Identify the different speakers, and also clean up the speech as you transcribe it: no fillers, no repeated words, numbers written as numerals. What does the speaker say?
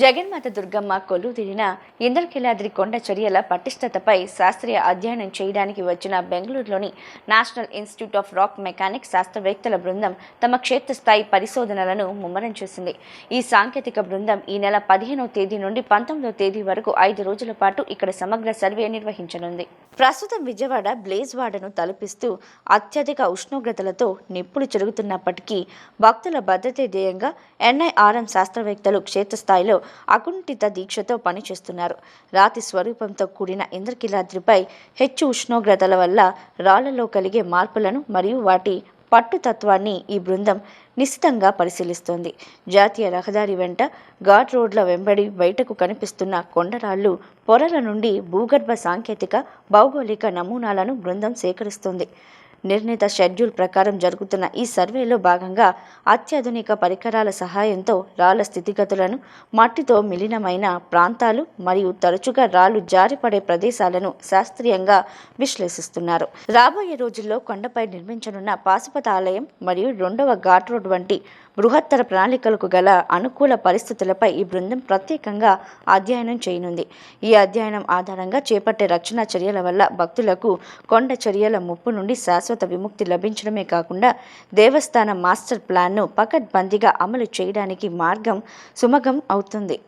Speaker 1: జగన్మాత దుర్గమ్మ కొలువుదీరిన ఇంద్రకీలాద్రి కొండ చర్యల పటిష్టతపై శాస్త్రీయ అధ్యయనం చేయడానికి వచ్చిన బెంగళూరులోని national institute of rock mechanics శాస్త్రవేత్తల బృందం తమ క్షేత్రస్థాయి పరిశోధనలను ముమ్మరం చేసింది. ఈ సాంకేతిక బృందం ఈ నెల 15వ తేదీ నుండి 19వ తేదీ వరకు 5 రోజుల పాటు ఇక్కడ సమగ్ర సర్వే నిర్వహించనుంది. ప్రస్తుతం విజయవాడ బ్లేజ్వాడను తలపిస్తూ అత్యధిక ఉష్ణోగ్రతలతో నిప్పులు చెరుగుతున్నప్పటికీ భక్తుల భద్రతే ధ్యేయంగా ఎన్ఐఆర్ఎం శాస్త్రవేత్తలు క్షేత్రస్థాయిలో అకుంఠిత దీక్షతో పనిచేస్తున్నారు. రాతి స్వరూపంతో కూడిన ఇంద్రకీలాద్రిపై హెచ్చు ఉష్ణోగ్రతల వల్ల రాళ్లలో కలిగే మార్పులను మరియు వాటి పట్టుతత్వాన్ని ఈ బృందం నిశితంగా పరిశీలిస్తోంది. జాతీయ రహదారి వెంట ఘాట్ రోడ్ల వెంబడి బయటకు కనిపిస్తున్న కొండరాళ్లు, పొరల నుండి భూగర్భ సాంకేతిక భౌగోళిక నమూనాలను బృందం సేకరిస్తుంది. నిర్ణీత షెడ్యూల్ ప్రకారం జరుగుతున్న ఈ సర్వేలో భాగంగా అత్యాధునిక పరికరాల సహాయంతో రాళ్ల స్థితిగతులను, మట్టితో మిలినమైన ప్రాంతాలు మరియు తరచుగా రాళ్లు జారిపడే ప్రదేశాలను శాస్త్రీయంగా విశ్లేషిస్తున్నారు. రాబోయే రోజుల్లో కొండపై నిర్మించనున్న పాశుపత ఆలయం మరియు 2వ ఘాట్ రోడ్ వంటి బృహత్తర ప్రణాళికలకు గల అనుకూల పరిస్థితులపై ఈ బృందం ప్రత్యేకంగా అధ్యయనం చేయనుంది. ఈ అధ్యయనం ఆధారంగా చేపట్టే రక్షణ చర్యల వల్ల భక్తులకు కొండ చర్యల ముప్పు నుండి శాశ్వత విముక్తి లభించడమే కాకుండా దేవస్థాన మాస్టర్ ప్లాన్ను పకడ్బందీగా అమలు చేయడానికి మార్గం సుమగం అవుతుంది.